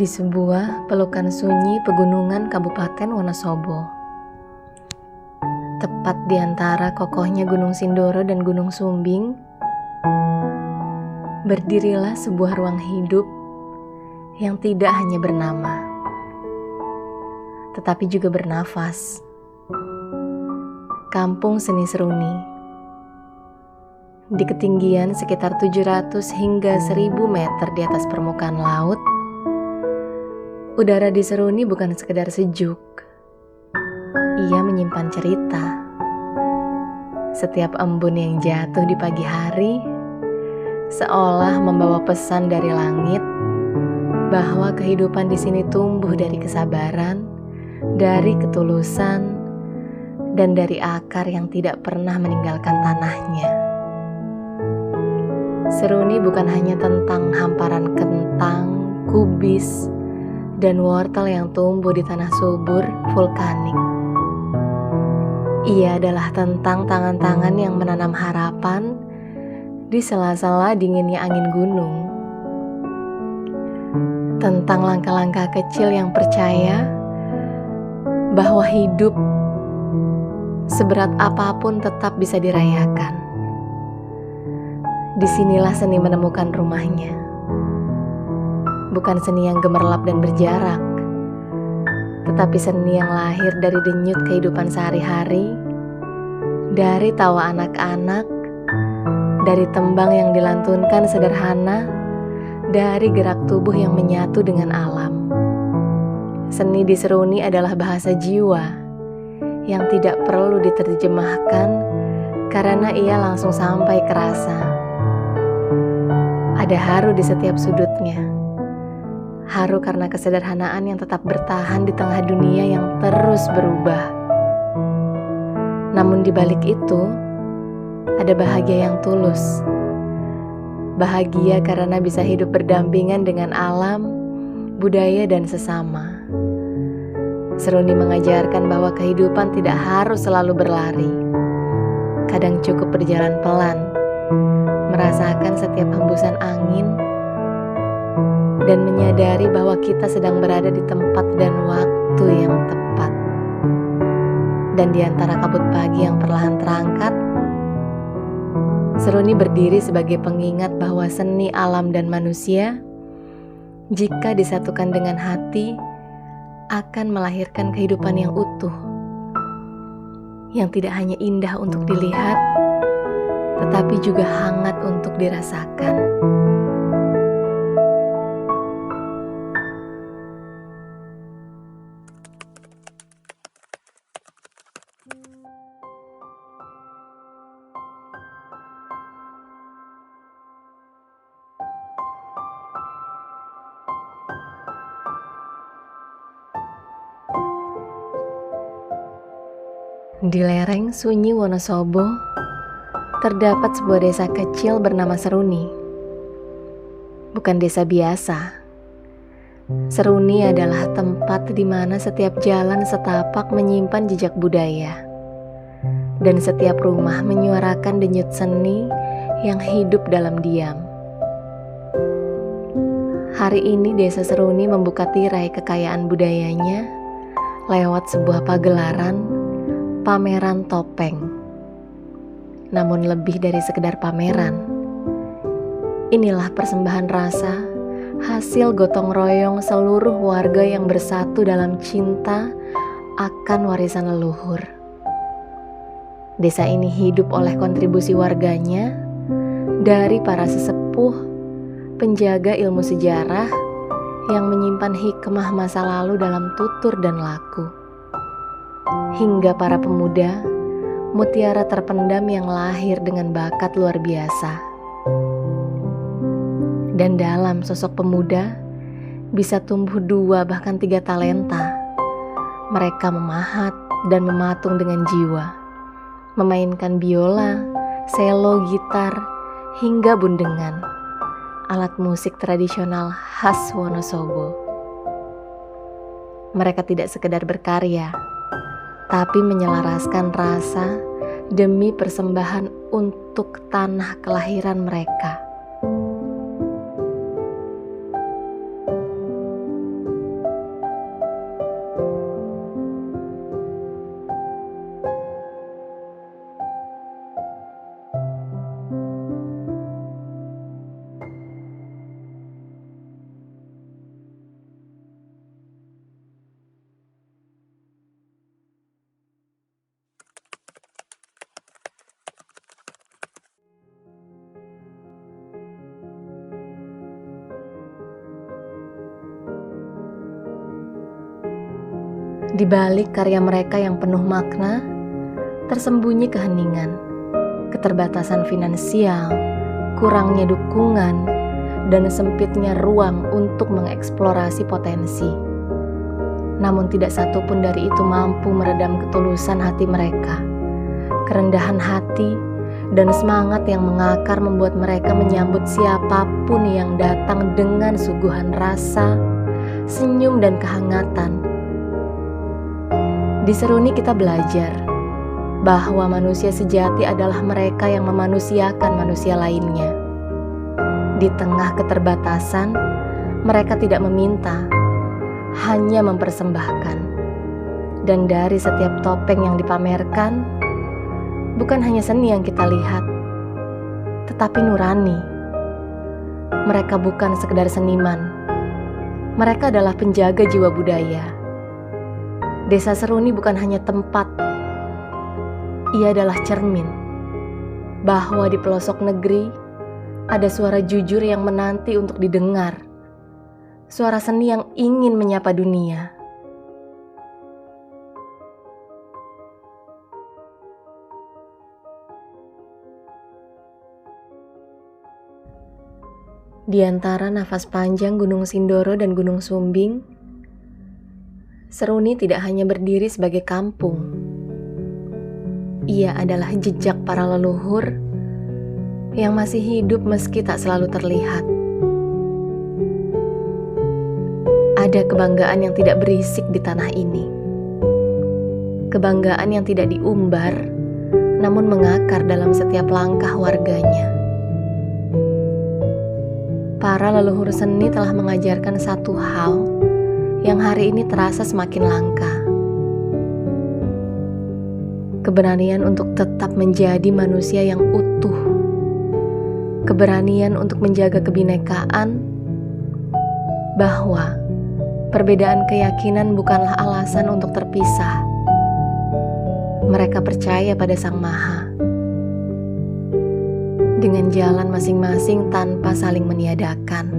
di sebuah pelukan sunyi pegunungan Kabupaten Wonosobo. Tepat di antara kokohnya Gunung Sindoro dan Gunung Sumbing, berdirilah sebuah ruang hidup yang tidak hanya bernama, tetapi juga bernafas. Kampung Seni Seruni. Di ketinggian sekitar 700 hingga 1000 meter di atas permukaan laut, udara di Seruni bukan sekedar sejuk. Ia menyimpan cerita. Setiap embun yang jatuh di pagi hari seolah membawa pesan dari langit bahwa kehidupan di sini tumbuh dari kesabaran, dari ketulusan, dan dari akar yang tidak pernah meninggalkan tanahnya. Seruni bukan hanya tentang hamparan kentang, kubis, dan wortel yang tumbuh di tanah subur vulkanik. Ia adalah tentang tangan-tangan yang menanam harapan di sela-sela dinginnya angin gunung. Tentang langkah-langkah kecil yang percaya bahwa hidup seberat apapun tetap bisa dirayakan. Disinilah seni menemukan rumahnya. Bukan seni yang gemerlap dan berjarak, tetapi seni yang lahir dari denyut kehidupan sehari-hari, dari tawa anak-anak, dari tembang yang dilantunkan sederhana, dari gerak tubuh yang menyatu dengan alam. Seni di Seruni adalah bahasa jiwa yang tidak perlu diterjemahkan karena ia langsung sampai ke rasa. Ada haru di setiap sudutnya. Haru karena kesederhanaan yang tetap bertahan di tengah dunia yang terus berubah. Namun di balik itu, ada bahagia yang tulus. Bahagia karena bisa hidup berdampingan dengan alam, budaya, dan sesama. Seruni mengajarkan bahwa kehidupan tidak harus selalu berlari. Kadang cukup berjalan pelan, merasakan setiap hembusan angin, dan menyadari bahwa kita sedang berada di tempat dan waktu yang tepat. Dan di antara kabut pagi yang perlahan terangkat, Seruni berdiri sebagai pengingat bahwa seni alam dan manusia, jika disatukan dengan hati, akan melahirkan kehidupan yang utuh, yang tidak hanya indah untuk dilihat, tetapi juga hangat untuk dirasakan. Di lereng sunyi Wonosobo, terdapat sebuah desa kecil bernama Seruni. Bukan desa biasa. Seruni adalah tempat di mana setiap jalan setapak menyimpan jejak budaya, dan setiap rumah menyuarakan denyut seni yang hidup dalam diam. Hari ini desa Seruni membuka tirai kekayaan budayanya lewat sebuah pagelaran pameran topeng. Namun lebih dari sekedar pameran, inilah persembahan rasa hasil gotong royong seluruh warga yang bersatu dalam cinta akan warisan leluhur. Desa ini hidup oleh kontribusi warganya, dari para sesepuh, penjaga ilmu sejarah yang menyimpan hikmah masa lalu dalam tutur dan laku, hingga para pemuda, mutiara terpendam yang lahir dengan bakat luar biasa. Dan dalam sosok pemuda, bisa tumbuh 2 bahkan 3 talenta. Mereka memahat dan mematung dengan jiwa, memainkan biola, selo, gitar, hingga bundengan, alat musik tradisional khas Wonosobo. Mereka tidak sekedar berkarya, tapi menyelaraskan rasa demi persembahan untuk tanah kelahiran mereka. Di balik karya mereka yang penuh makna, tersembunyi keheningan, keterbatasan finansial, kurangnya dukungan, dan sempitnya ruang untuk mengeksplorasi potensi. Namun tidak satu pun dari itu mampu meredam ketulusan hati mereka. Kerendahan hati dan semangat yang mengakar membuat mereka menyambut siapapun yang datang dengan suguhan rasa, senyum, dan kehangatan. Di Seruni kita belajar bahwa manusia sejati adalah mereka yang memanusiakan manusia lainnya. Di tengah keterbatasan, mereka tidak meminta, hanya mempersembahkan. Dan dari setiap topeng yang dipamerkan, bukan hanya seni yang kita lihat, tetapi nurani. Mereka bukan sekedar seniman, mereka adalah penjaga jiwa budaya. Desa Seruni bukan hanya tempat, ia adalah cermin, bahwa di pelosok negeri ada suara jujur yang menanti untuk didengar, suara seni yang ingin menyapa dunia. Di antara nafas panjang Gunung Sindoro dan Gunung Sumbing, Seruni tidak hanya berdiri sebagai kampung. Ia adalah jejak para leluhur yang masih hidup meski tak selalu terlihat. Ada kebanggaan yang tidak berisik di tanah ini. Kebanggaan yang tidak diumbar, namun mengakar dalam setiap langkah warganya. Para leluhur seni telah mengajarkan satu hal yang hari ini terasa semakin langka. Keberanian untuk tetap menjadi manusia yang utuh. Keberanian untuk menjaga kebinekaan, bahwa perbedaan keyakinan bukanlah alasan untuk terpisah. Mereka percaya pada Sang Maha. Dengan jalan masing-masing tanpa saling meniadakan.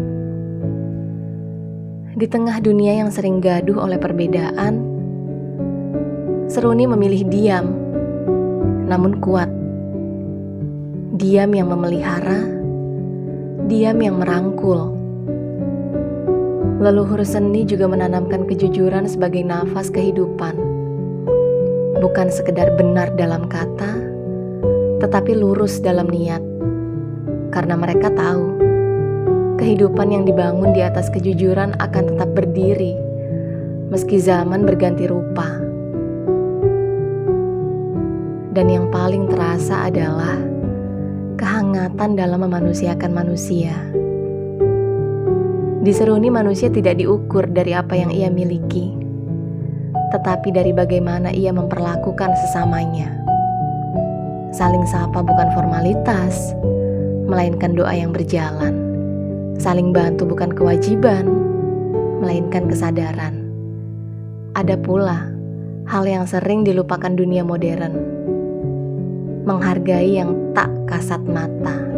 Di tengah dunia yang sering gaduh oleh perbedaan, Seruni memilih diam, namun kuat. Diam yang memelihara, diam yang merangkul. Leluhur seni juga menanamkan kejujuran sebagai nafas kehidupan. Bukan sekedar benar dalam kata, tetapi lurus dalam niat. Karena mereka tahu, kehidupan yang dibangun di atas kejujuran akan tetap berdiri, meski zaman berganti rupa. Dan yang paling terasa adalah kehangatan dalam memanusiakan manusia. Di Seruni manusia tidak diukur dari apa yang ia miliki, tetapi dari bagaimana ia memperlakukan sesamanya. Saling sapa bukan formalitas, melainkan doa yang berjalan. Saling bantu bukan kewajiban, melainkan kesadaran. Ada pula hal yang sering dilupakan dunia modern, menghargai yang tak kasat mata.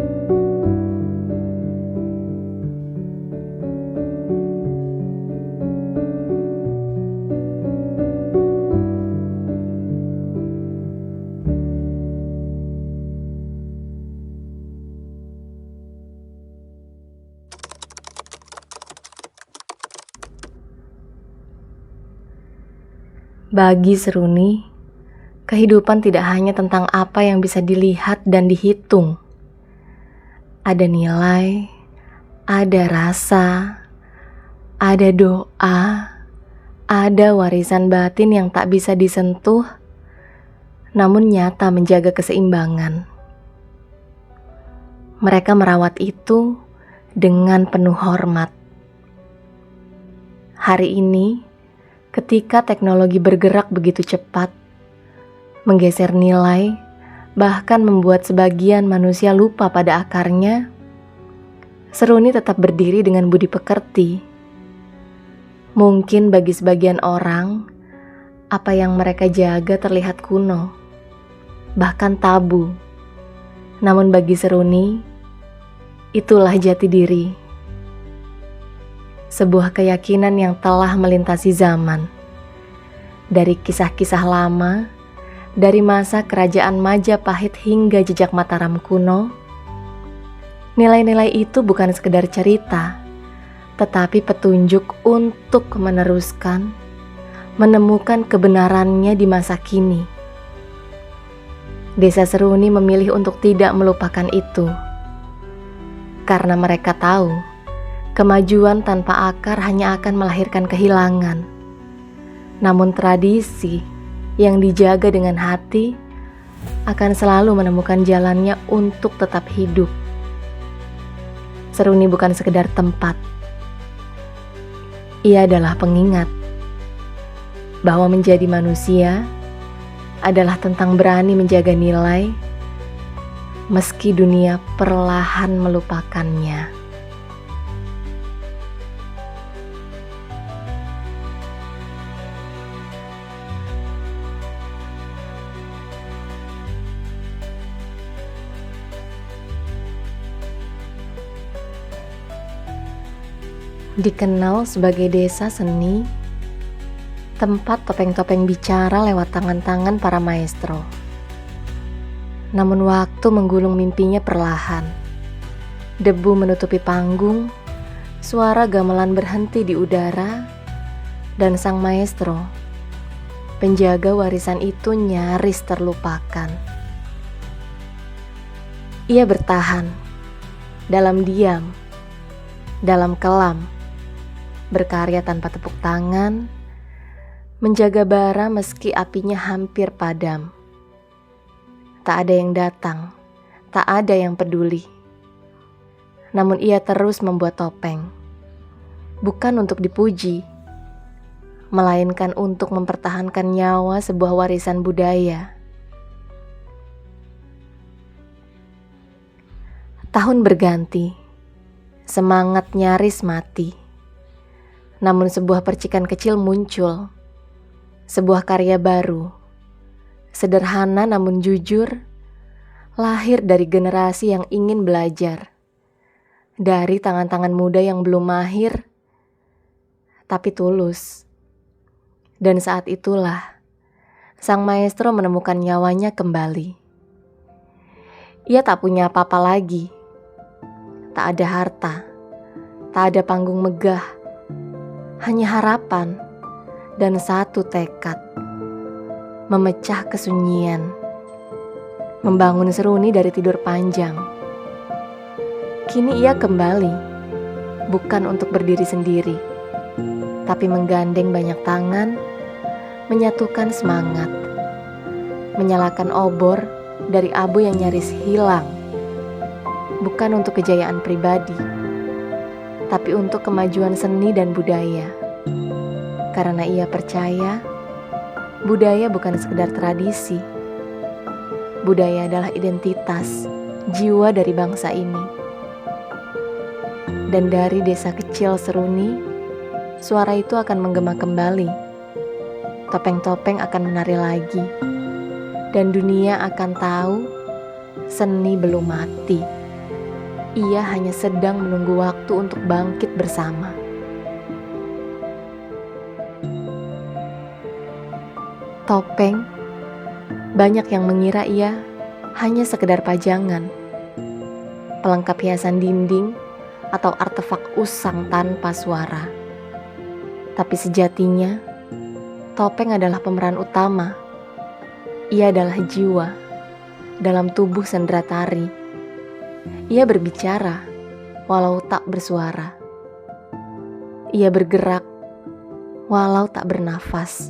Bagi Seruni, kehidupan tidak hanya tentang apa yang bisa dilihat dan dihitung. Ada nilai, ada rasa, ada doa, ada warisan batin yang tak bisa disentuh, namun nyata menjaga keseimbangan. Mereka merawat itu dengan penuh hormat. Hari ini, ketika teknologi bergerak begitu cepat, menggeser nilai, bahkan membuat sebagian manusia lupa pada akarnya, Seruni tetap berdiri dengan budi pekerti. Mungkin bagi sebagian orang, apa yang mereka jaga terlihat kuno, bahkan tabu. Namun bagi Seruni, itulah jati diri. Sebuah keyakinan yang telah melintasi zaman. Dari kisah-kisah lama, dari masa kerajaan Majapahit hingga jejak Mataram kuno, nilai-nilai itu bukan sekedar cerita, tetapi petunjuk untuk meneruskan, menemukan kebenarannya di masa kini. Desa Seruni memilih untuk tidak melupakan itu, karena mereka tahu kemajuan tanpa akar hanya akan melahirkan kehilangan. Namun tradisi yang dijaga dengan hati akan selalu menemukan jalannya untuk tetap hidup. Seruni bukan sekedar tempat. Ia adalah pengingat bahwa menjadi manusia adalah tentang berani menjaga nilai meski dunia perlahan melupakannya. Dikenal sebagai desa seni, tempat topeng-topeng bicara lewat tangan-tangan para maestro. Namun waktu menggulung mimpinya perlahan. Debu menutupi panggung, suara gamelan berhenti di udara, dan sang maestro, penjaga warisan itu nyaris terlupakan. Ia bertahan, dalam diam, dalam kelam, berkarya tanpa tepuk tangan, menjaga bara meski apinya hampir padam. Tak ada yang datang, tak ada yang peduli. Namun ia terus membuat topeng, bukan untuk dipuji, melainkan untuk mempertahankan nyawa sebuah warisan budaya. Tahun berganti, semangat nyaris mati. Namun sebuah percikan kecil muncul, sebuah karya baru, sederhana namun jujur, lahir dari generasi yang ingin belajar, dari tangan-tangan muda yang belum mahir, tapi tulus. Dan saat itulah, sang maestro menemukan nyawanya kembali. Ia tak punya apa-apa lagi, tak ada harta, tak ada panggung megah, hanya harapan dan satu tekad, memecah kesunyian, membangun Seruni dari tidur panjang. Kini ia kembali, bukan untuk berdiri sendiri, tapi menggandeng banyak tangan, menyatukan semangat, menyalakan obor dari abu yang nyaris hilang, bukan untuk kejayaan pribadi, tapi untuk kemajuan seni dan budaya. Karena ia percaya, budaya bukan sekedar tradisi. Budaya adalah identitas, jiwa dari bangsa ini. Dan dari desa kecil Seruni, suara itu akan menggema kembali. Topeng-topeng akan menari lagi. Dan dunia akan tahu, seni belum mati. Ia hanya sedang menunggu waktu untuk bangkit bersama. Topeng, banyak yang mengira ia hanya sekedar pajangan, pelengkap hiasan dinding, atau artefak usang tanpa suara. Tapi sejatinya, topeng adalah pemeran utama. Ia adalah jiwa dalam tubuh sendera tari. Ia berbicara walau tak bersuara. Ia bergerak walau tak bernafas.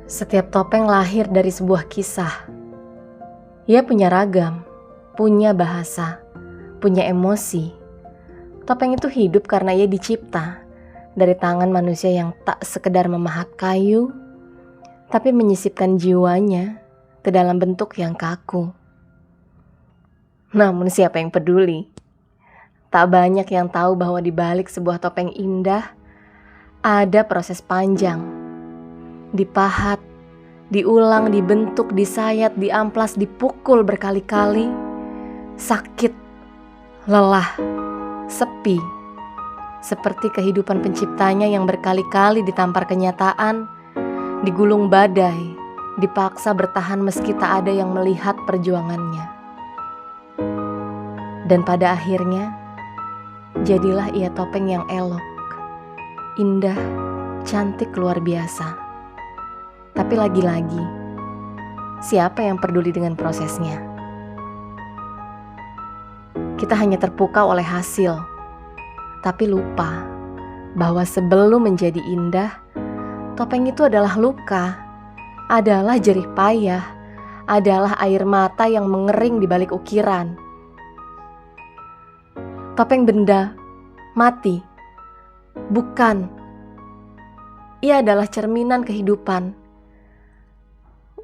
Setiap topeng lahir dari sebuah kisah. Ia punya ragam, punya bahasa, punya emosi. Topeng itu hidup karena ia dicipta dari tangan manusia yang tak sekedar memahat kayu, tapi menyisipkan jiwanya ke dalam bentuk yang kaku. Namun siapa yang peduli? Tak banyak yang tahu bahwa di balik sebuah topeng indah ada proses panjang. Dipahat, diulang, dibentuk, disayat, diamplas, dipukul berkali-kali. Sakit, lelah, sepi, seperti kehidupan penciptanya yang berkali-kali ditampar kenyataan, digulung badai, dipaksa bertahan meski tak ada yang melihat perjuangannya. Dan pada akhirnya, jadilah ia topeng yang elok, indah, cantik luar biasa. Tapi lagi-lagi, siapa yang peduli dengan prosesnya? Kita hanya terpukau oleh hasil, tapi lupa bahwa sebelum menjadi indah, topeng itu adalah luka, adalah jerih payah, adalah air mata yang mengering di balik ukiran. Topeng benda mati, bukan. Ia adalah cerminan kehidupan.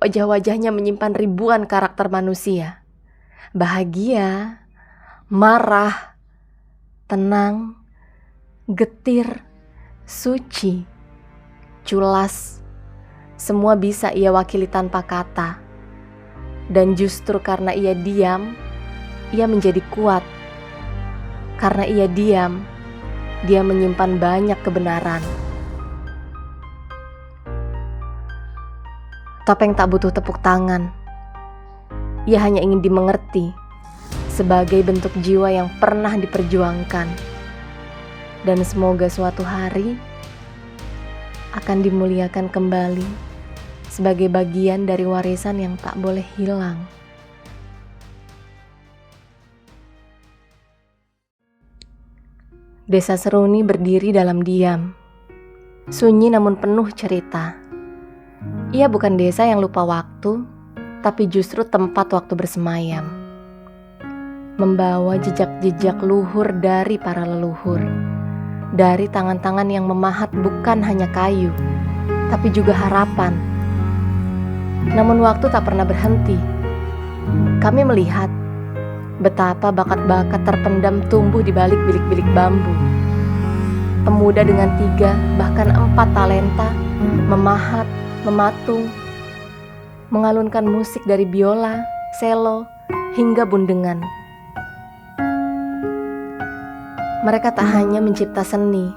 Wajah-wajahnya menyimpan ribuan karakter manusia. Bahagia, marah, tenang, getir, suci, culas. Semua bisa ia wakili tanpa kata. Dan justru karena ia diam, ia menjadi kuat. Karena ia diam, dia menyimpan banyak kebenaran. Topeng tak butuh tepuk tangan. Ia hanya ingin dimengerti sebagai bentuk jiwa yang pernah diperjuangkan. Dan semoga suatu hari akan dimuliakan kembali sebagai bagian dari warisan yang tak boleh hilang. Desa Seruni berdiri dalam diam, sunyi namun penuh cerita. Ia bukan desa yang lupa waktu, tapi justru tempat waktu bersemayam, membawa jejak-jejak luhur dari para leluhur, dari tangan-tangan yang memahat bukan hanya kayu, tapi juga harapan. Namun waktu tak pernah berhenti. Kami melihat betapa bakat-bakat terpendam tumbuh di balik bilik-bilik bambu. Pemuda dengan 3 bahkan 4 talenta memahat, mematung, mengalunkan musik dari biola, selo, hingga bundengan. Mereka tak hanya mencipta seni,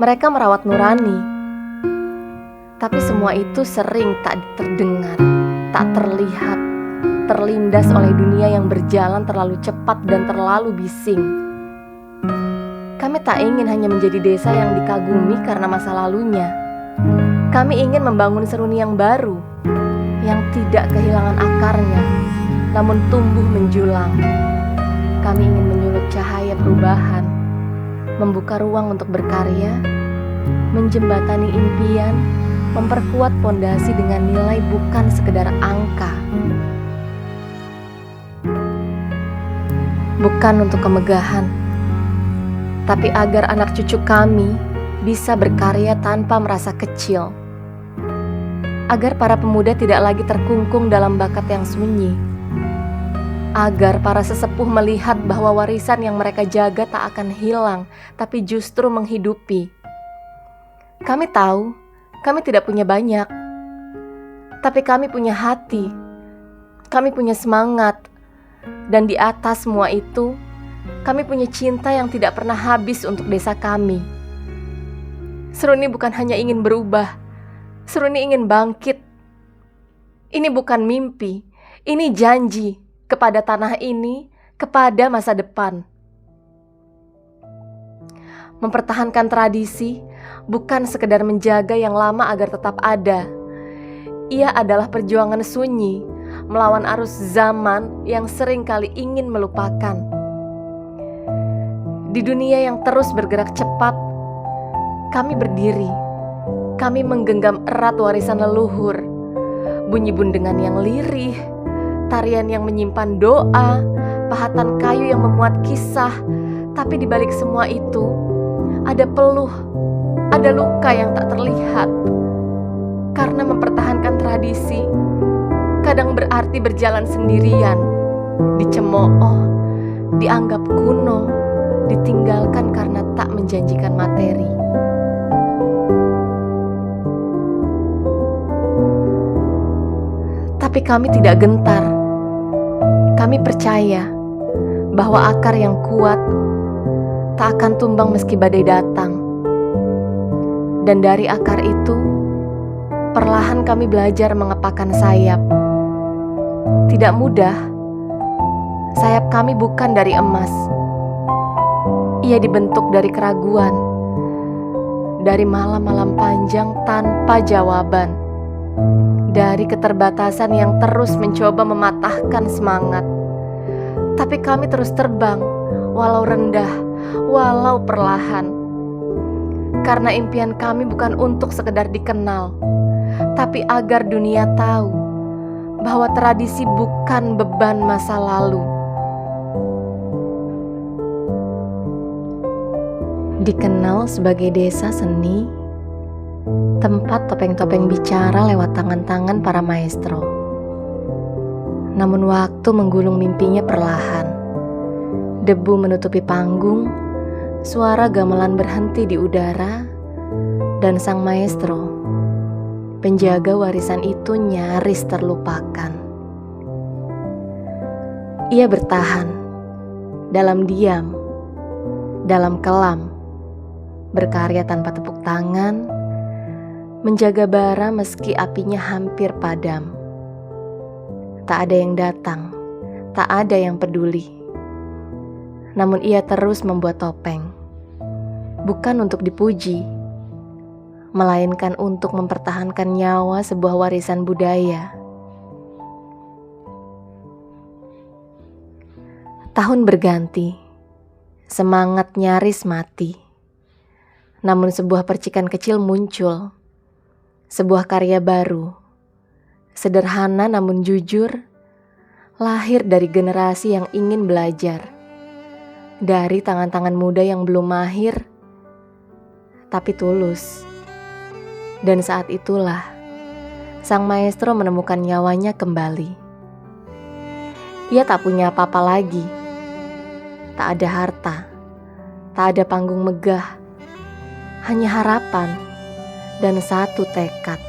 mereka merawat nurani. Tapi semua itu sering tak terdengar, tak terlihat, terlindas oleh dunia yang berjalan terlalu cepat dan terlalu bising. Kami tak ingin hanya menjadi desa yang dikagumi karena masa lalunya. Kami ingin membangun Seruni yang baru, yang tidak kehilangan akarnya, namun tumbuh menjulang. Kami ingin menyulut cahaya perubahan, membuka ruang untuk berkarya, menjembatani impian, memperkuat pondasi dengan nilai bukan sekedar angka. Bukan untuk kemegahan, tapi agar anak cucu kami bisa berkarya tanpa merasa kecil. Agar para pemuda tidak lagi terkungkung dalam bakat yang sunyi. Agar para sesepuh melihat bahwa warisan yang mereka jaga tak akan hilang, tapi justru menghidupi. Kami tahu, kami tidak punya banyak, tapi kami punya hati, kami punya semangat, dan di atas semua itu, kami punya cinta yang tidak pernah habis untuk desa kami. Seruni bukan hanya ingin berubah, Seruni ingin bangkit. Ini bukan mimpi, ini janji kepada tanah ini, kepada masa depan. Mempertahankan tradisi bukan sekedar menjaga yang lama agar tetap ada. Ia adalah perjuangan sunyi melawan arus zaman yang sering kali ingin melupakan. Di dunia yang terus bergerak cepat, kami berdiri. Kami menggenggam erat warisan leluhur. Bunyi bundengan yang lirih, tarian yang menyimpan doa, pahatan kayu yang memuat kisah. Tapi di balik semua itu, ada peluh, ada luka yang tak terlihat. Karena mempertahankan tradisi, kadang berarti berjalan sendirian, dicemooh, dianggap kuno, ditinggalkan karena tak menjanjikan materi. Tapi kami tidak gentar. Kami percaya bahwa akar yang kuat tak akan tumbang meski badai datang. Dan dari akar itu, perlahan kami belajar mengepakkan sayap. Tidak mudah, sayap kami bukan dari emas. Ia dibentuk dari keraguan, dari malam-malam panjang tanpa jawaban, dari keterbatasan yang terus mencoba mematahkan semangat. Tapi kami terus terbang, walau rendah, walau perlahan. Karena impian kami bukan untuk sekedar dikenal, tapi agar dunia tahu bahwa tradisi bukan beban masa lalu. Dikenal sebagai desa seni, tempat topeng-topeng bicara lewat tangan-tangan para maestro. Namun waktu menggulung mimpinya perlahan. Debu menutupi panggung, suara gamelan berhenti di udara, dan sang maestro, penjaga warisan itu, nyaris terlupakan. Ia bertahan, dalam diam, dalam kelam, berkarya tanpa tepuk tangan, menjaga bara meski apinya hampir padam. Tak ada yang datang, tak ada yang peduli. Namun ia terus membuat topeng, bukan untuk dipuji, melainkan untuk mempertahankan nyawa sebuah warisan budaya. Tahun berganti, semangat nyaris mati. Namun sebuah percikan kecil muncul, sebuah karya baru, sederhana namun jujur, lahir dari generasi yang ingin belajar. Dari tangan-tangan muda yang belum mahir, tapi tulus. Dan saat itulah, sang maestro menemukan nyawanya kembali. Ia tak punya apa-apa lagi. Tak ada harta, tak ada panggung megah. Hanya harapan dan satu tekad.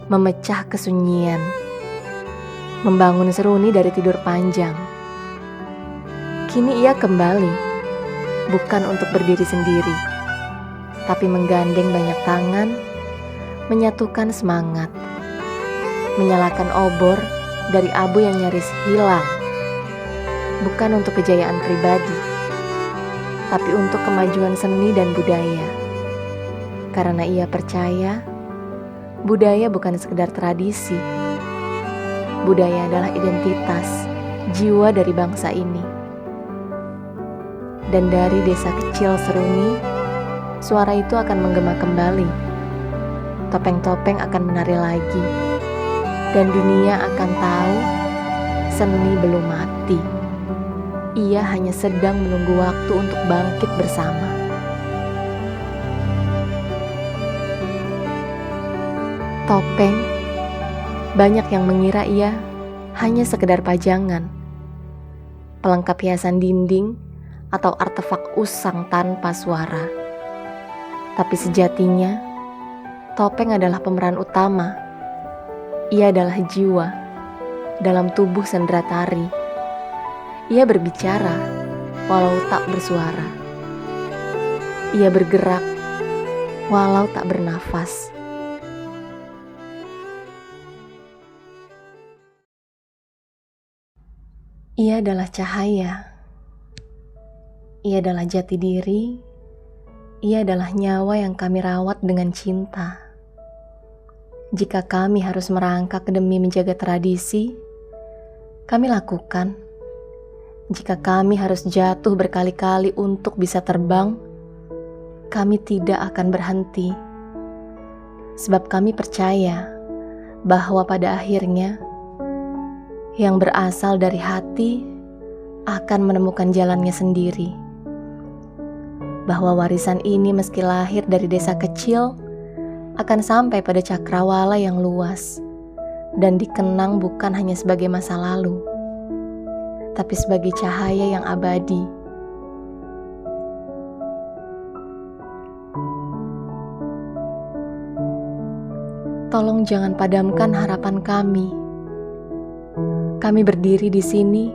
Memecah kesunyian. Membangun seruni dari tidur panjang. Kini ia kembali, bukan untuk berdiri sendiri, tapi menggandeng banyak tangan, menyatukan semangat, menyalakan obor dari abu yang nyaris hilang, bukan untuk kejayaan pribadi, tapi untuk kemajuan seni dan budaya. Karena ia percaya, budaya bukan sekedar tradisi, budaya adalah identitas, jiwa dari bangsa ini. Dan dari desa kecil Seruni, suara itu akan menggema kembali. Topeng-topeng akan menari lagi. Dan dunia akan tahu seni belum mati. Ia hanya sedang menunggu waktu untuk bangkit bersama. Topeng, banyak yang mengira ia hanya sekedar pajangan, pelengkap hiasan dinding, atau artefak usang tanpa suara. Tapi sejatinya, topeng adalah pemeran utama. Ia adalah jiwa dalam tubuh sendera tari. Ia berbicara walau tak bersuara. Ia bergerak walau tak bernafas. Ia adalah cahaya. Ia adalah jati diri, ia adalah nyawa yang kami rawat dengan cinta. Jika kami harus merangkak demi menjaga tradisi, kami lakukan. Jika kami harus jatuh berkali-kali untuk bisa terbang, kami tidak akan berhenti. Sebab kami percaya bahwa pada akhirnya, yang berasal dari hati akan menemukan jalannya sendiri. Bahwa warisan ini meski lahir dari desa kecil, akan sampai pada cakrawala yang luas dan dikenang bukan hanya sebagai masa lalu, tapi sebagai cahaya yang abadi. Tolong jangan padamkan harapan kami. Kami berdiri di sini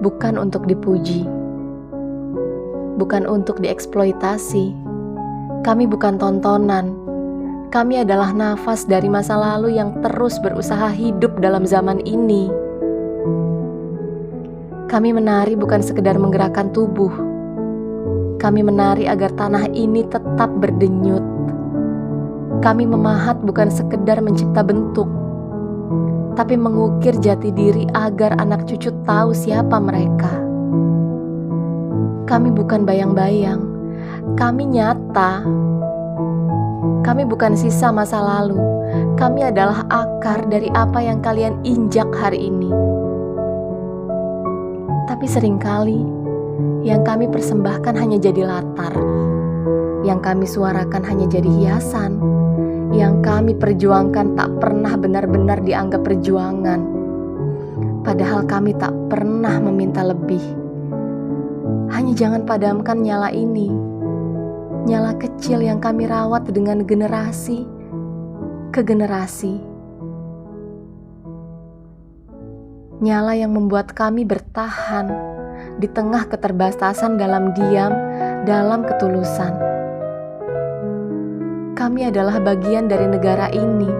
bukan untuk dipuji, bukan untuk dieksploitasi. Kami bukan tontonan. Kami adalah nafas dari masa lalu yang terus berusaha hidup dalam zaman ini. Kami menari bukan sekedar menggerakkan tubuh. Kami menari agar tanah ini tetap berdenyut. Kami memahat bukan sekedar mencipta bentuk, tapi mengukir jati diri agar anak cucu tahu siapa mereka. Kami bukan bayang-bayang, kami nyata. Kami bukan sisa masa lalu, kami adalah akar dari apa yang kalian injak hari ini. Tapi seringkali, yang kami persembahkan hanya jadi latar, yang kami suarakan hanya jadi hiasan, yang kami perjuangkan tak pernah benar-benar dianggap perjuangan. Padahal kami tak pernah meminta lebih. Hanya jangan padamkan nyala ini, nyala kecil yang kami rawat dengan generasi ke generasi. Nyala yang membuat kami bertahan di tengah keterbatasan dalam diam, dalam ketulusan. Kami adalah bagian dari negara ini,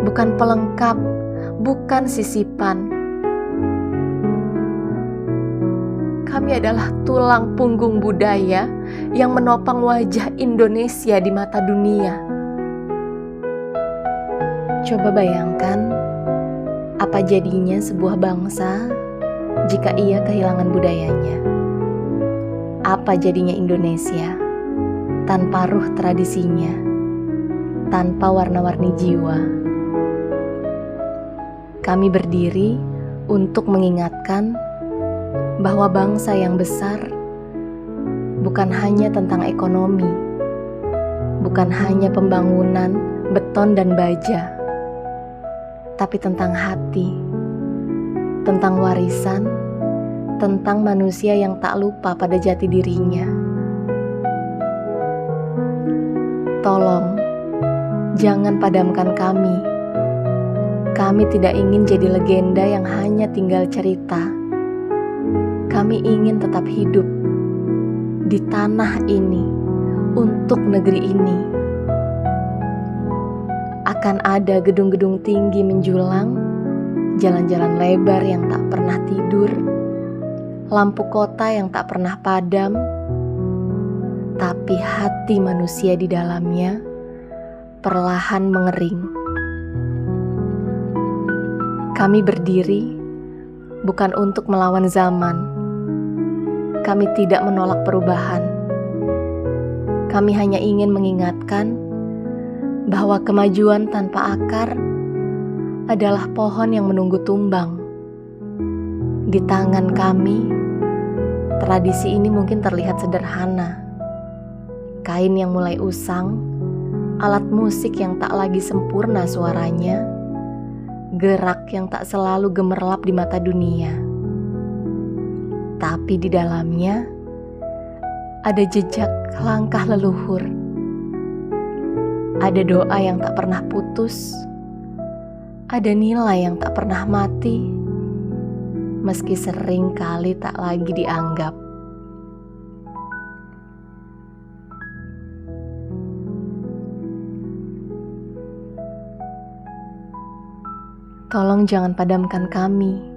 bukan pelengkap, bukan sisipan. Kami adalah tulang punggung budaya yang menopang wajah Indonesia di mata dunia. Coba bayangkan, apa jadinya sebuah bangsa jika ia kehilangan budayanya? Apa jadinya Indonesia tanpa ruh tradisinya, tanpa warna-warni jiwa? Kami berdiri untuk mengingatkan bahwa bangsa yang besar bukan hanya tentang ekonomi, bukan hanya pembangunan beton dan baja, tapi tentang hati, tentang warisan, tentang manusia yang tak lupa pada jati dirinya. Tolong, jangan padamkan kami. Kami tidak ingin jadi legenda yang hanya tinggal cerita. Kami ingin tetap hidup di tanah ini, untuk negeri ini. Akan ada gedung-gedung tinggi menjulang, jalan-jalan lebar yang tak pernah tidur, lampu kota yang tak pernah padam, tapi hati manusia di dalamnya perlahan mengering. Kami berdiri bukan untuk melawan zaman. Kami tidak menolak perubahan. Kami hanya ingin mengingatkan bahwa kemajuan tanpa akar adalah pohon yang menunggu tumbang. Di tangan kami, tradisi ini mungkin terlihat sederhana. Kain yang mulai usang, alat musik yang tak lagi sempurna suaranya, gerak yang tak selalu gemerlap di mata dunia. Tapi di dalamnya ada jejak langkah leluhur. Ada doa yang tak pernah putus. Ada nilai yang tak pernah mati, meski sering kali tak lagi dianggap. Tolong jangan padamkan kami.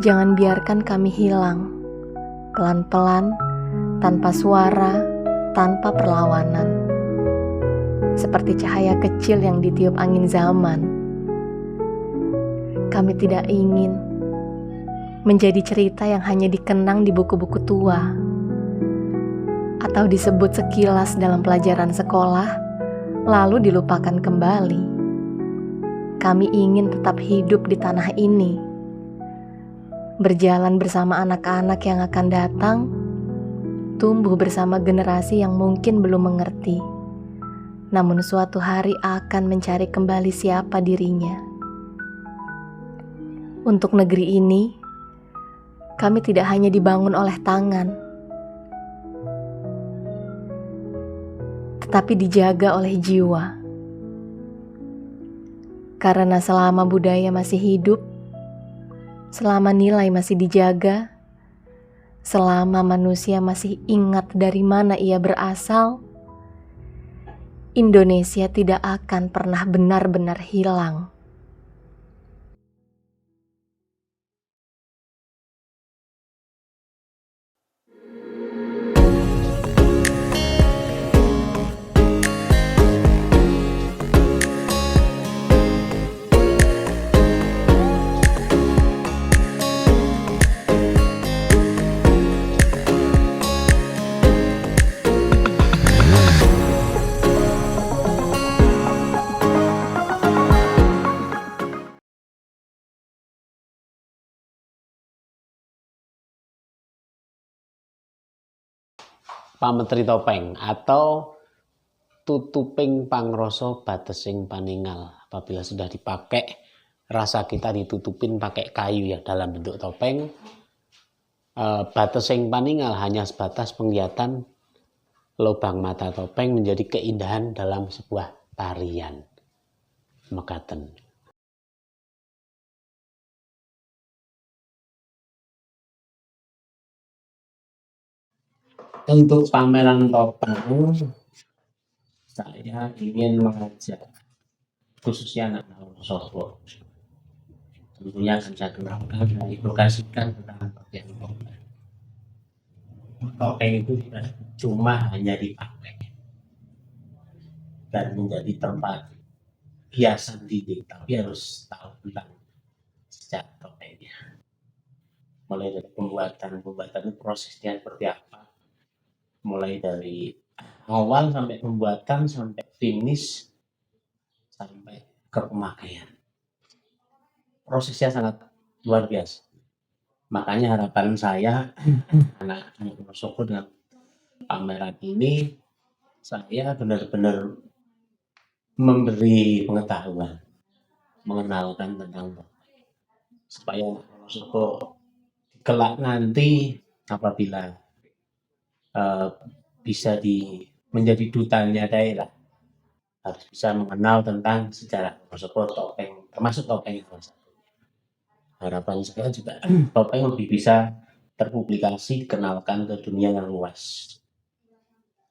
Jangan biarkan kami hilang, pelan-pelan, tanpa suara, tanpa perlawanan. Seperti cahaya kecil yang ditiup angin zaman. Kami tidak ingin menjadi cerita yang hanya dikenang di buku-buku tua, atau disebut sekilas dalam pelajaran sekolah, lalu dilupakan kembali. Kami ingin tetap hidup di tanah ini, berjalan bersama anak-anak yang akan datang, tumbuh bersama generasi yang mungkin belum mengerti, namun suatu hari akan mencari kembali siapa dirinya. Untuk negeri ini, kami tidak hanya dibangun oleh tangan, tetapi dijaga oleh jiwa. Karena selama budaya masih hidup, selama nilai masih dijaga, Selama manusia masih ingat dari mana ia berasal, Indonesia tidak akan pernah benar-benar hilang. Pak Menteri Topeng atau tutuping pangroso batesing paningal. Apabila sudah dipakai, rasa kita ditutupin pakai kayu ya dalam bentuk topeng. Batesing paningal hanya sebatas penglihatan lubang mata topeng menjadi keindahan dalam sebuah tarian. Mekaten. Untuk pameran topeng, saya ingin mengajak khususnya anak Wonosobo. Tentunya akan saya kenalkan dan edukasikan tentang pakaian topeng. Topeng itu cuma hanya dipakai dan menjadi tempat hiasan dinding, tapi harus tahu tentang sejarah topengnya. Mulai dari pembuatan prosesnya seperti apa, mulai dari awal sampai pembuatan sampai finish sampai ke pemakaian. Prosesnya sangat luar biasa. Makanya harapan saya anak-anak Wonosobo dengan pameran ini, saya benar-benar memberi pengetahuan, mengenalkan tentang topeng, supaya Wonosobo kelak nanti apabila bisa menjadi dutanya daerah, harus bisa mengenal tentang sejarah Wonosobo, topeng, termasuk topeng salah satu. Harapan saya juga topeng lebih bisa terpublikasi, dikenalkan ke dunia yang luas.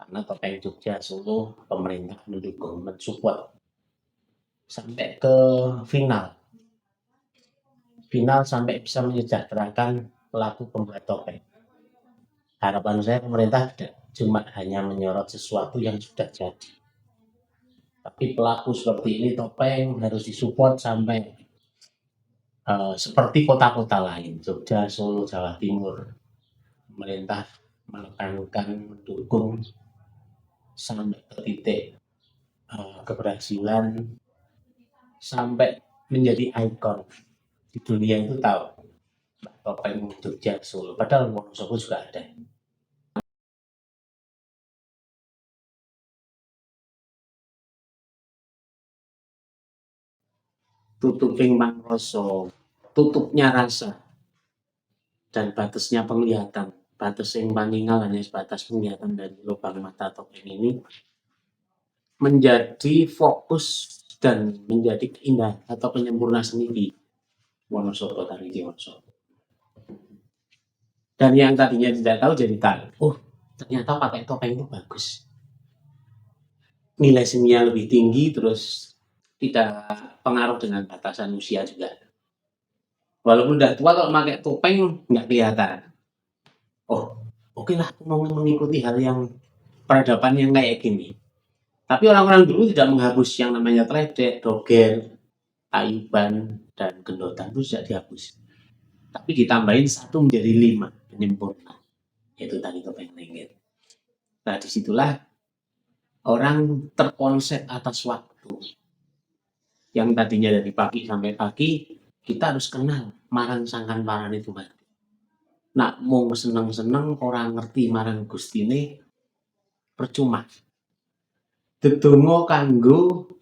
Karena topeng Jogja Solo, pemerintah mendukung, mensupport sampai ke final sampai bisa menyejahterakan pelaku pembuat topeng. Harapan saya pemerintah tidak cuma hanya menyorot sesuatu yang sudah jadi, tapi pelaku seperti ini topeng harus disupport sampai seperti kota-kota lain, Jogja, Solo, Jawa Timur. Pemerintah menekankan, mendukung sampai ke titik keberhasilan, sampai menjadi ikon di dunia itu tahu topeng Jogja Solo. Padahal Wonosobo juga ada. Tutuping mangroso, tutupnya rasa dan batasnya penglihatan. Batas yang paningal hanya sebatas penglihatan dari lubang mata topeng ini menjadi fokus dan menjadi keindahan atau penyempurna seni di Wonosobo, tari di Wonosobo. Dan yang tadinya tidak tahu jadi tahu. Oh, ternyata pakai topeng itu bagus. Nilai seninya lebih tinggi, terus tidak pengaruh dengan batasan usia juga. Walaupun udah tua, kalau pakai topeng nggak kelihatan. Oh, oke lah, aku mau mengikuti hal yang peradaban yang kayak gini. Tapi orang-orang dulu tidak menghapus yang namanya tledek, doger, tayuban, dan gendotan itu sudah dihapus. Tapi ditambahin 1 menjadi 5, penyempurna. Yaitu tadi topeng lengger. Nah, disitulah orang terkonsep atas waktu. Yang tadinya dari pagi sampai pagi, kita harus kenal marang sangkan paran itu. Nak mau seneng-seneng, orang ngerti marang gustine, percuma. Dedonga kanggo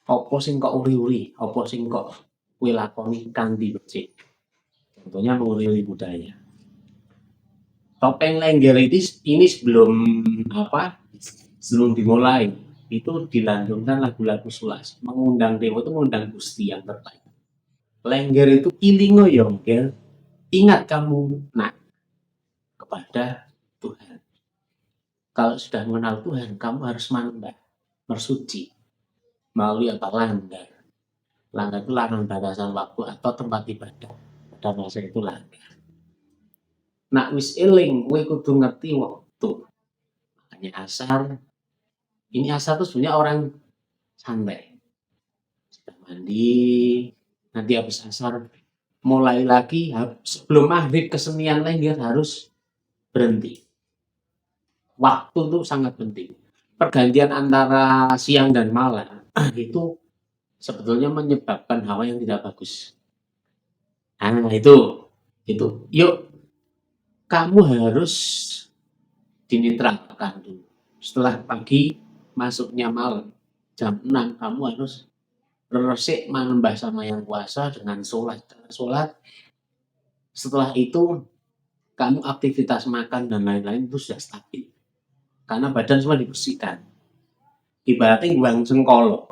apa sing kok uri-uri, apa sing kok kuwi lakoni kanthi becik. Contohnya menguri-uri budaya. Topeng lengger ini sebelum dimulai itu dilantunkan lagu-lagu sulas, mengundang dewa itu mengundang gusti yang terbaik. Lengger itu ilingo yongger, ingat kamu nak kepada Tuhan. Kalau sudah mengenal Tuhan, kamu harus manembah, bersuci melalui apa? Langgar. Langgar itu larangan batasan waktu atau tempat ibadah. Pada masa itu langgar. Nak wis eling, kowe kudu ngerti waktu. Makanya asar. Ini asar tuh sebenarnya orang santai. Sudah mandi, nanti habis asar mulai lagi sebelum maghrib kesenian lengger harus berhenti. Waktu itu sangat penting. Pergantian antara siang dan malam itu sebetulnya menyebabkan hawa yang tidak bagus. Nah, itu. Yuk, kamu harus dinetralkan dulu. Setelah pagi masuknya malam jam 6 kamu harus resik manembah sama yang kuasa dengan sholat. Setelah itu kamu aktivitas makan dan lain-lain itu sudah stabil. Karena badan semua dibersihkan. Ibaratnya guang sengkolo,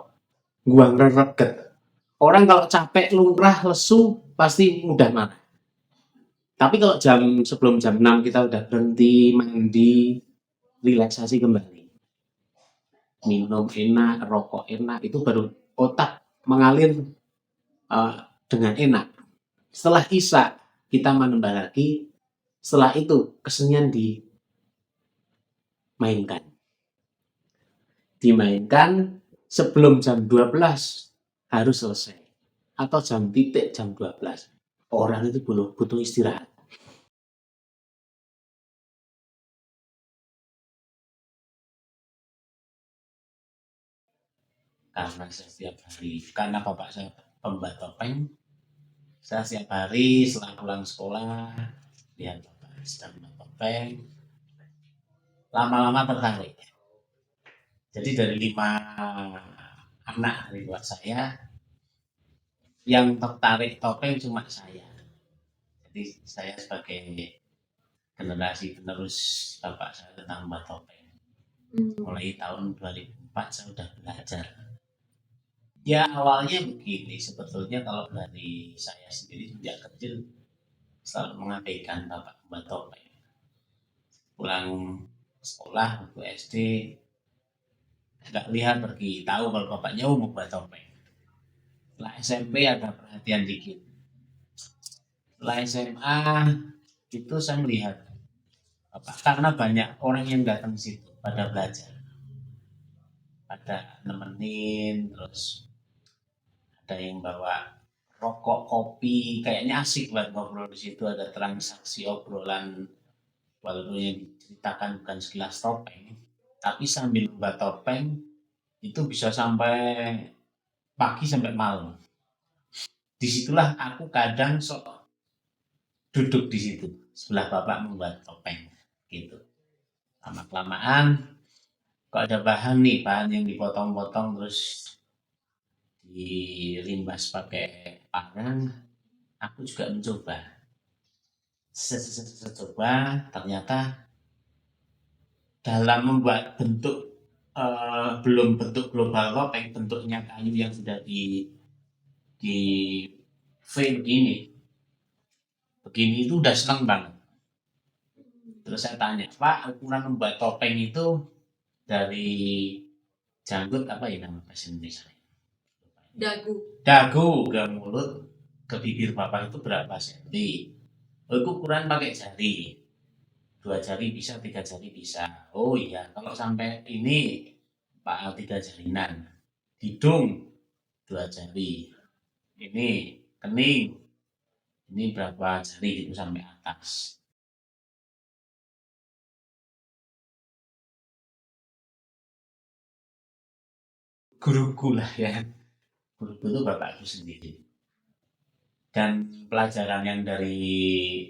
guang rereget. Orang kalau capek, lumrah, lesu, pasti mudah marah. Tapi kalau sebelum jam 6 kita udah berhenti, mandi, relaksasi kembali. Minum enak, rokok enak, itu baru otak mengalir dengan enak. Setelah isya, kita menambah lagi. Setelah itu, kesenian dimainkan sebelum jam 12 harus selesai. Atau jam 12. Orang itu butuh istirahat. Karena setiap hari, karena bapak saya pembuat topeng, saya setiap hari setelah pulang sekolah, lihat bapak sedang membuat topeng, lama-lama tertarik. Jadi dari 5 anak dari luar saya, yang tertarik topeng cuma saya. Jadi saya sebagai generasi penerus bapak saya tentang membuat topeng. Mulai tahun 2004 saya sudah belajar. Ya awalnya begini, sebetulnya kalau dari saya sendiri sejak kecil selalu mengabaikan bapak membuat topeng. Pulang sekolah waktu SD, nggak lihat pergi, tahu kalau bapaknya mau membuat topeng. Setelah SMP ada perhatian dikit. Setelah SMA itu saya melihat bapak, karena banyak orang yang datang situ pada belajar, pada nemenin, terus ada yang bawa rokok, kopi, kayaknya asik buat ngobrol di situ, ada transaksi obrolan walaupun yang diceritakan bukan sekilas topeng, tapi sambil membuat topeng itu bisa sampai pagi sampai malam. Disitulah aku kadang duduk di situ sebelah bapak membuat topeng gitu. Lama kelamaan kok ada bahan yang dipotong-potong terus dilimbas pakai parang, aku juga mencoba. Coba ternyata dalam membuat bentuk belum bentuk global topeng, bentuknya kayu yang sudah di frame begini itu udah seneng banget. Terus saya tanya, Pak, ukuran membuat topeng itu dari janggut apa ya nama bahasa Indonesia? Dagu ke mulut ke bibir bapak itu berapa senti? Ukuran pakai jari, 2 jari bisa, 3 jari bisa. Oh iya, kalau sampai ini Pak 3 jarinan. Hidung 2 jari. Ini kening. Ini berapa jari itu sampai atas. Guruku lah ya. Guruku itu bapakku sendiri. Dan pelajaran yang dari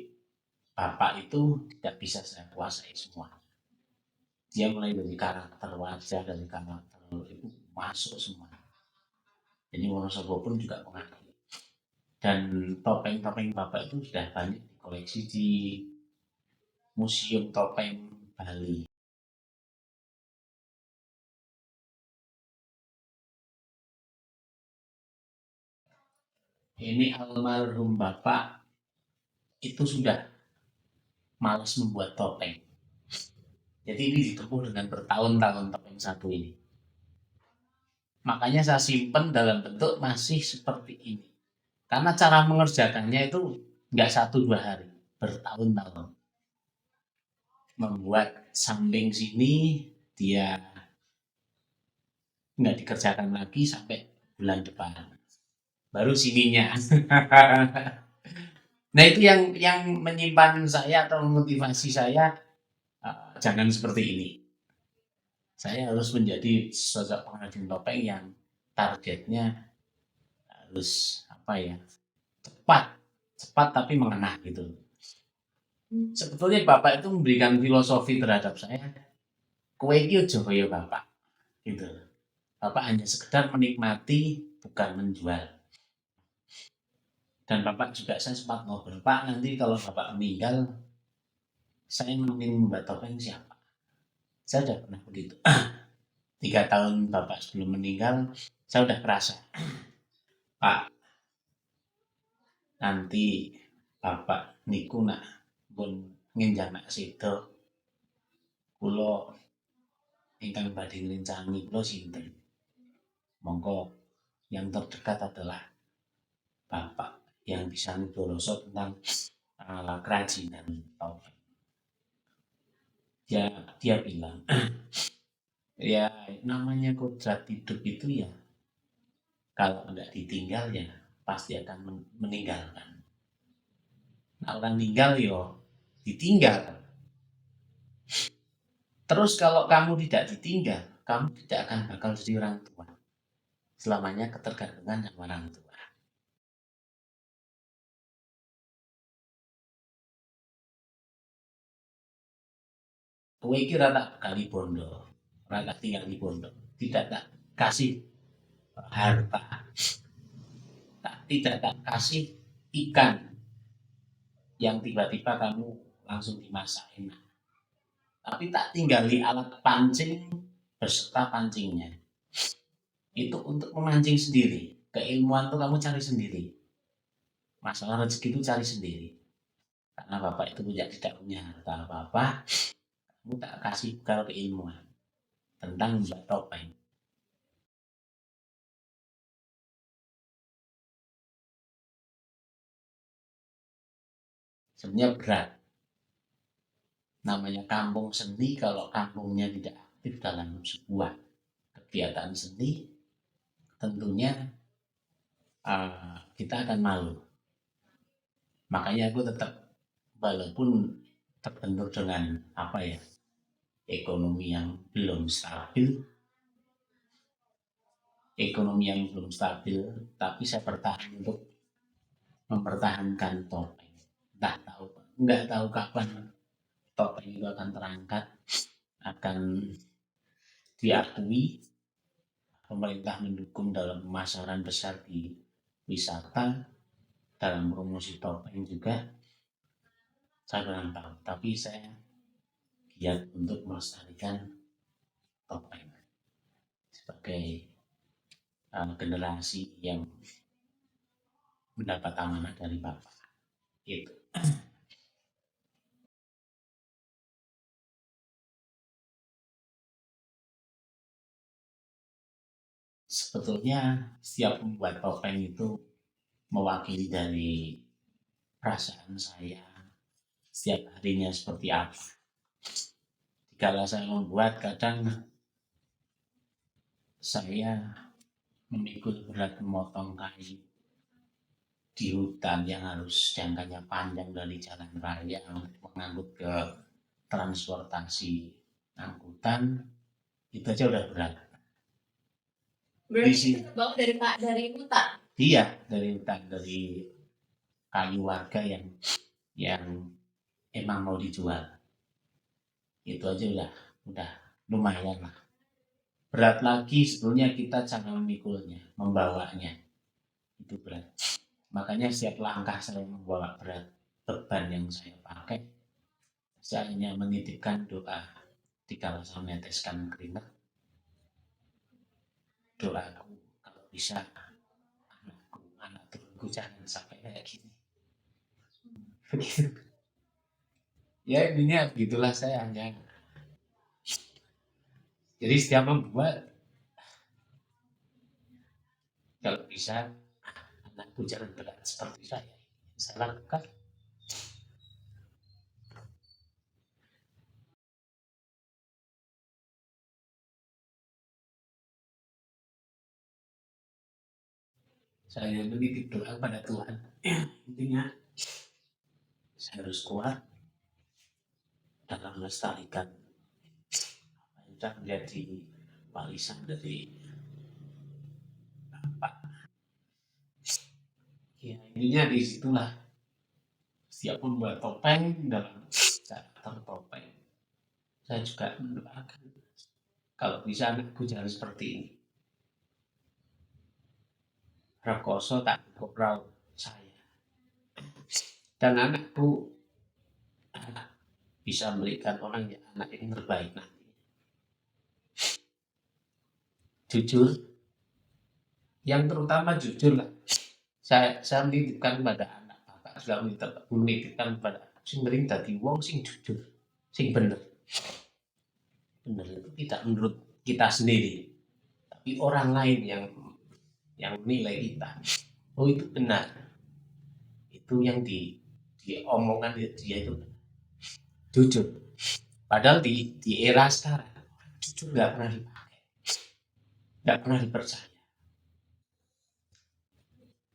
bapak itu tidak bisa saya kuasai semua. Dia mulai dari karakter wajah, dari karakter itu masuk semua. Jadi Wonosobo pun juga mengakui. Dan topeng-topeng bapak itu sudah banyak dikoleksi di Museum Topeng Bali. Ini almarhum bapak itu sudah malas membuat topeng. Jadi ini ditempuh dengan bertahun-tahun topeng satu ini. Makanya saya simpen dalam bentuk masih seperti ini. Karena cara mengerjakannya itu nggak 1-2 hari, bertahun-tahun. Membuat samping sini dia nggak dikerjakan lagi sampai bulan depan. Baru sininya. Nah itu yang menyimpan saya atau memotivasi saya, jangan seperti ini. Saya harus menjadi sosok pengrajin topeng yang targetnya harus cepat tapi mengena gitu. Sebetulnya Bapak itu memberikan filosofi terhadap saya, kowe iki aja kaya Bapak gitu. Bapak hanya sekedar menikmati, bukan menjual. Dan Bapak juga, saya sempat ngobrol, Pak nanti kalau Bapak meninggal, saya ingin membuat topeng siapa? Saya sudah pernah begitu. 3 tahun Bapak sebelum meninggal, saya sudah kerasa, Pak, nanti Bapak niku nak pun nginjanak sida, kula ingkang badhe ngrencani kula sinten? Monggo yang terdekat adalah Bapak yang bisa ngedoroso tentang kerajinan topeng. Dia bilang, ya namanya kodrat hidup itu ya, kalau enggak ditinggal ya pasti akan meninggalkan. Nah orang meninggal ya ditinggal. Terus kalau kamu tidak ditinggal, kamu tidak akan bakal jadi orang tua. Selamanya ketergantungan sama orang tua. Kowe iki ora tak bekali bondo, ora tak tinggal di bondo, tidak tak kasih harta, tidak tak kasih ikan yang tiba-tiba kamu langsung dimasak enak. Tapi tak tinggali alat pancing beserta pancingnya. Itu untuk memancing sendiri. Keilmuan tuh kamu cari sendiri. Masalah rezeki itu cari sendiri. Karena Bapak itu tidak punya harta apa-apa, kamu tak kasih bekal keilmuan tentang membuat topeng. Sebenarnya berat. Namanya kampung seni, kalau kampungnya tidak aktif dalam sebuah kegiatan seni, tentunya kita akan malu. Makanya aku tetap, walaupun terbentur dengan ekonomi yang belum stabil, tapi saya bertahan untuk mempertahankan topeng. Nggak tahu kapan topeng itu akan terangkat, akan diakui, pemerintah mendukung dalam pemasaran besar di wisata, dalam promosi topeng juga, saya kurang tahu. Tapi saya giat untuk melestarikan topeng sebagai generasi yang mendapat amanah dari Bapak. Itu. Sebetulnya setiap membuat topeng itu mewakili dari perasaan saya setiap harinya seperti apa. Kalau saya membuat, kadang saya memikul berat memotong kayu di hutan yang harus jangkanya panjang dari jalan raya untuk mengangkut ke transportasi angkutan, itu aja udah berat. Berarti bawa dari hutan? Iya, dari hutan, dari kayu warga yang emang mau dijual. Itu aja udah lumayan lah. Berat lagi sebetulnya kita cara memikulnya, membawanya. Itu berat. Makanya setiap langkah saya membawa beban yang saya pakai, saya hanya menitipkan doa. Dikala saya meneteskan keringat, doaku kalau bisa anak turunku jangan sampai kayak gini. Begitu. Ya intinya begitulah saya hanya. Jadi setiap membuat, kalau bisa anakku jangan berat seperti saya lakukan. Saya menitip doa pada Tuhan. Intinya saya harus kuat dalam melestarikan apa yang sudah menjadi warisan dari Bapak. Ya intinya disitulah setiap membuat topeng dalam karakter topeng, saya juga mendoakan kalau bisa anakku jangan seperti ini. Rekoso tak kopral saya. Dan anakku bisa melihat orang yang anak yang terbaik nanti. Jujur, yang terutama jujur lah. Saya menitipkan kepada anak, Bapak juga menitipkan kepada sing mending dadi wong sing jujur, sing bener. Bener itu tidak menurut kita sendiri, tapi orang lain yang menilai kita. Oh itu benar. Itu yang diomongkan dia itu jujur. Padahal di era sekarang jujur nggak pernah dipakai, nggak pernah dipercaya.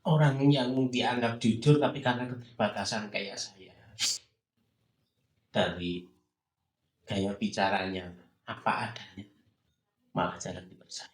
Orang yang dianggap jujur tapi karena keterbatasan kayak saya, dari gaya bicaranya apa adanya, malah jarang dipercaya.